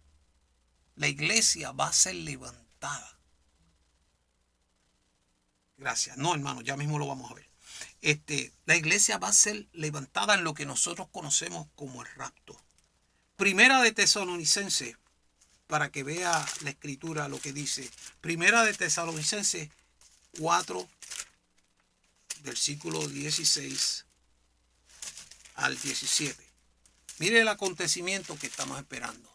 la iglesia va a ser levantada. Gracias. No, hermano, ya mismo lo vamos a ver. La iglesia va a ser levantada en lo que nosotros conocemos como el rapto. Primera de Tesalonicenses, para que vea la escritura lo que dice. Primera de Tesalonicenses 4, versículo 16 al 17. Mire el acontecimiento que estamos esperando.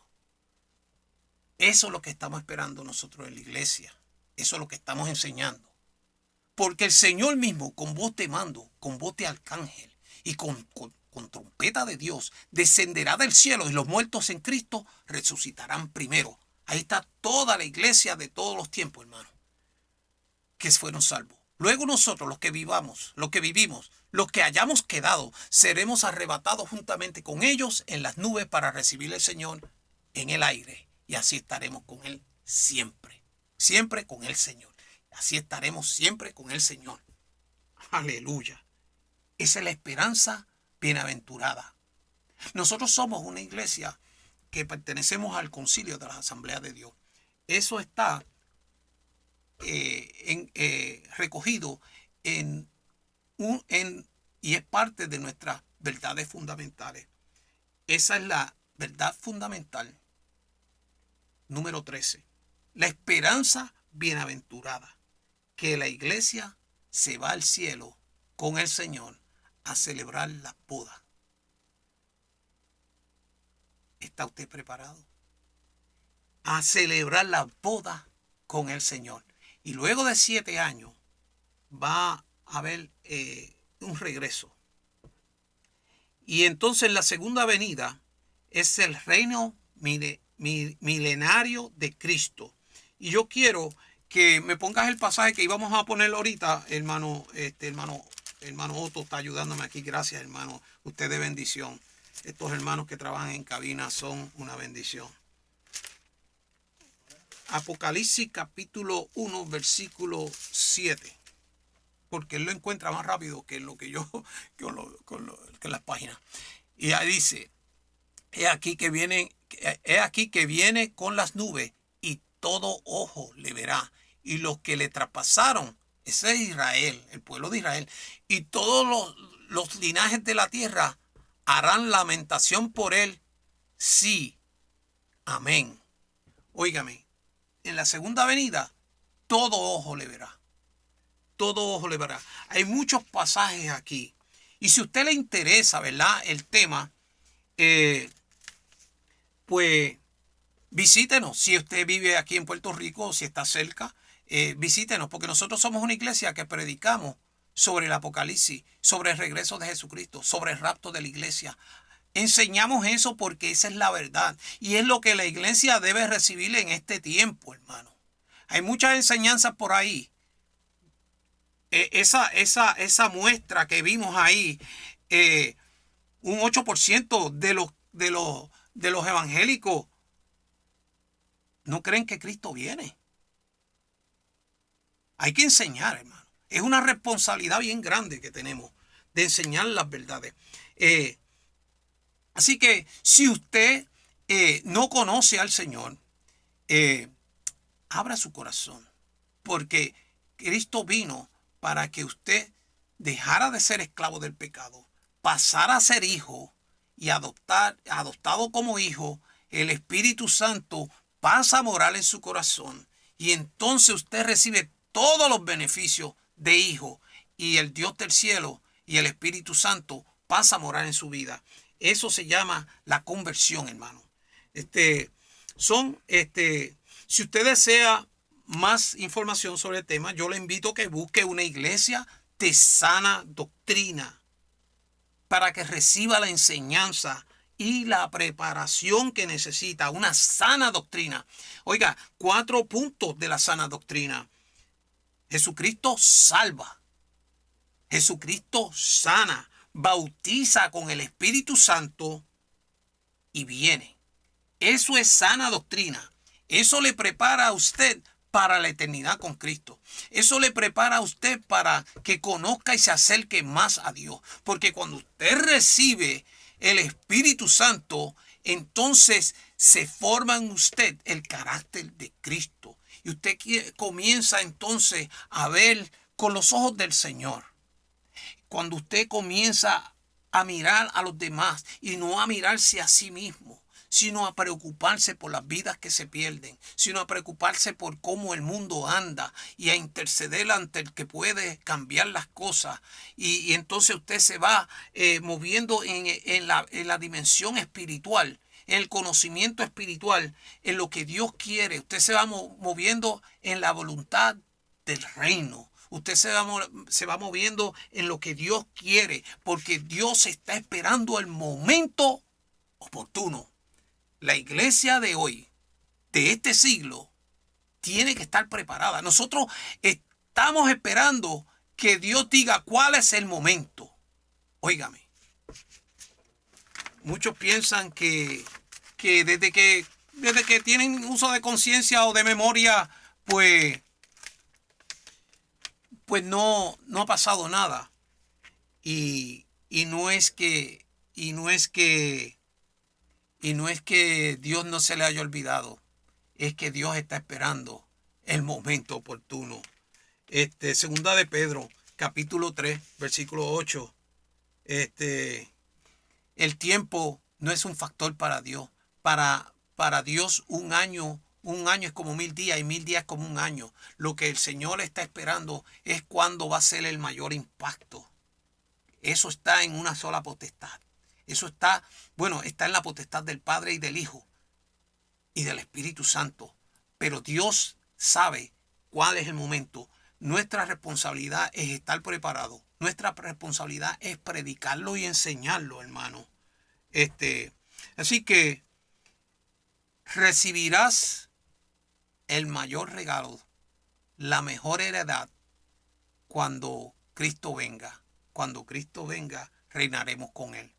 Eso es lo que estamos esperando nosotros en la iglesia. Eso es lo que estamos enseñando. Porque el Señor mismo, con voz de mando, con voz de arcángel y con trompeta de Dios, descenderá del cielo y los muertos en Cristo resucitarán primero. Ahí está toda la iglesia de todos los tiempos, hermano, que fueron salvos. Luego nosotros, los que vivimos, los que hayamos quedado, seremos arrebatados juntamente con ellos en las nubes para recibir al Señor en el aire. Y así estaremos con Él siempre. Siempre con el Señor. Así estaremos siempre con el Señor. Aleluya. Esa es la esperanza bienaventurada. Nosotros somos una iglesia que pertenecemos al concilio de las asambleas de Dios. Eso está recogido y es parte de nuestras verdades fundamentales. Esa es la verdad fundamental número 13. La esperanza bienaventurada, que la iglesia se va al cielo con el Señor a celebrar la boda. ¿Está usted preparado? A celebrar la boda con el Señor. Y luego de 7 años va a haber un regreso. Y entonces la segunda venida es el reino milenario de Cristo. Y yo quiero que me pongas el pasaje que íbamos a poner ahorita, hermano Otto está ayudándome aquí. Gracias, hermano. Usted de bendición. Estos hermanos que trabajan en cabina son una bendición. Apocalipsis capítulo 1, versículo 7. Porque él lo encuentra más rápido que lo que yo, que las páginas. Y ahí dice, he aquí que viene con las nubes y todo ojo le verá. Y los que le traspasaron, ese es Israel, el pueblo de Israel. Y todos los linajes de la tierra harán lamentación por él. Sí. Amén. Óigame, en la segunda venida, todo ojo le verá. Todo ojo le verá. Hay muchos pasajes aquí. Y si a usted le interesa, ¿verdad?, el tema, pues visítenos. Si usted vive aquí en Puerto Rico o si está cerca, visítenos, porque nosotros somos una iglesia que predicamos sobre el Apocalipsis, sobre el regreso de Jesucristo, sobre el rapto de la iglesia. Enseñamos eso porque esa es la verdad y es lo que la iglesia debe recibir en este tiempo, hermano. Hay muchas enseñanzas por ahí. Esa muestra que vimos ahí, un 8% de los evangélicos no creen que Cristo viene. Hay que enseñar, hermano. Es una responsabilidad bien grande que tenemos de enseñar las verdades. Así que si usted no conoce al Señor, abra su corazón, porque Cristo vino para que usted dejara de ser esclavo del pecado, pasara a ser hijo y adoptado como hijo. El Espíritu Santo pasa a morar en su corazón y entonces usted recibe todos los beneficios de hijo y el Dios del cielo y el Espíritu Santo pasa a morar en su vida. Eso se llama la conversión, hermano. Si usted desea más información sobre el tema, yo le invito a que busque una iglesia de sana doctrina para que reciba la enseñanza y la preparación que necesita. Una sana doctrina. Oiga, 4 puntos de la sana doctrina. Jesucristo salva. Jesucristo sana. Bautiza con el Espíritu Santo y viene. Eso es sana doctrina. Eso le prepara a usted para la eternidad con Cristo. Eso le prepara a usted para que conozca y se acerque más a Dios. Porque cuando usted recibe el Espíritu Santo, entonces se forma en usted el carácter de Cristo. Y usted comienza entonces a ver con los ojos del Señor. Cuando usted comienza a mirar a los demás y no a mirarse a sí mismo, sino a preocuparse por las vidas que se pierden, sino a preocuparse por cómo el mundo anda y a interceder ante el que puede cambiar las cosas. Y entonces usted se va moviendo en la dimensión espiritual, en el conocimiento espiritual, en lo que Dios quiere. Usted se va moviendo en la voluntad del reino. Usted se va moviendo en lo que Dios quiere, porque Dios está esperando el momento oportuno. La iglesia de hoy, de este siglo, tiene que estar preparada. Nosotros estamos esperando que Dios diga cuál es el momento. Óigame, muchos piensan que desde que tienen uso de conciencia o de memoria, pues no ha pasado nada. Y no es que Dios no se le haya olvidado. Es que Dios está esperando el momento oportuno. Segunda de Pedro, capítulo 3, versículo 8. El tiempo no es un factor para Dios. Para Dios un año es como 1000 días y 1000 días como un año. Lo que el Señor está esperando es cuándo va a ser el mayor impacto. Eso está en una sola potestad. Eso está en la potestad del Padre y del Hijo y del Espíritu Santo. Pero Dios sabe cuál es el momento. Nuestra responsabilidad es estar preparado. Nuestra responsabilidad es predicarlo y enseñarlo, hermano. Así que recibirás el mayor regalo, la mejor heredad cuando Cristo venga. Cuando Cristo venga, reinaremos con Él.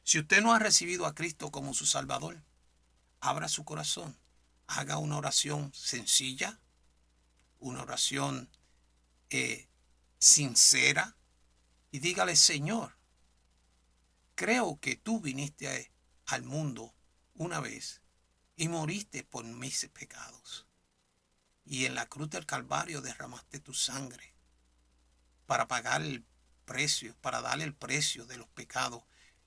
Si usted no ha recibido a Cristo como su Salvador, abra su corazón, haga una oración sencilla, una oración sincera y dígale: Señor, creo que tú viniste al mundo una vez y moriste por mis pecados. Y en la cruz del Calvario derramaste tu sangre para pagar el precio, para darle el precio de los pecados.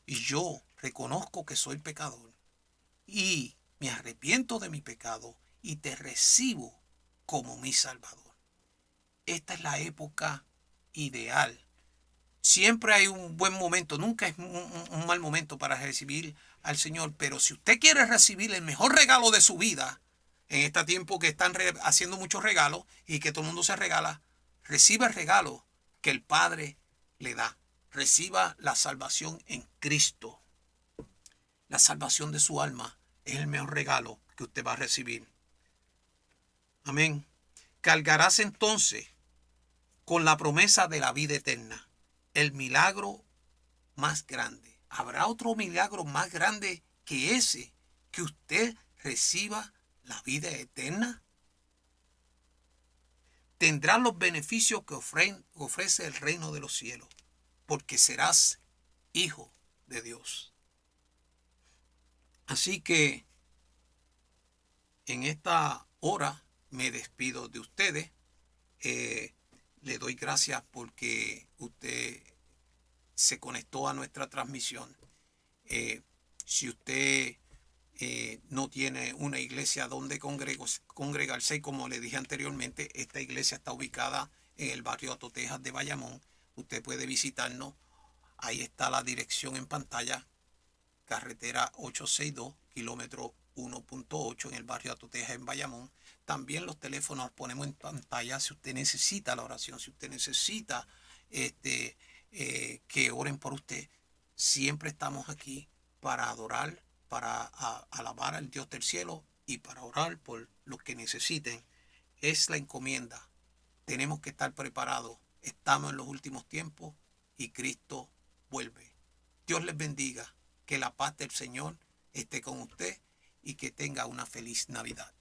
Y yo reconozco que soy pecador y me arrepiento de mi pecado y te recibo como mi Salvador. Esta es la época ideal. Siempre hay un buen momento, nunca es un mal momento para recibir al Señor. Pero si usted quiere recibir el mejor regalo de su vida, en este tiempo que están haciendo muchos regalos y que todo el mundo se regala, reciba el regalo que el Padre le da. Reciba la salvación en Cristo. La salvación de su alma es el mejor regalo que usted va a recibir. Amén. Cargarás entonces con la promesa de la vida eterna. El milagro más grande. ¿Habrá otro milagro más grande que ese? Que usted reciba la vida eterna. Tendrás los beneficios que ofrece el reino de los cielos, porque serás hijo de Dios. Así que en esta hora me despido de ustedes. Le doy gracias porque usted se conectó a nuestra transmisión. Si usted no tiene una iglesia donde congregarse, como le dije anteriormente, esta iglesia está ubicada en el barrio Atotejas de Bayamón. Usted puede visitarnos. Ahí está la dirección en pantalla. Carretera 862, kilómetro 1.8 en el barrio Atotejas en Bayamón. También los teléfonos los ponemos en pantalla si usted necesita la oración, si usted necesita que oren por usted. Siempre estamos aquí para adorar, para alabar al Dios del cielo y para orar por los que necesiten. Es la encomienda. Tenemos que estar preparados. Estamos en los últimos tiempos y Cristo vuelve. Dios les bendiga. Que la paz del Señor esté con usted y que tenga una feliz Navidad.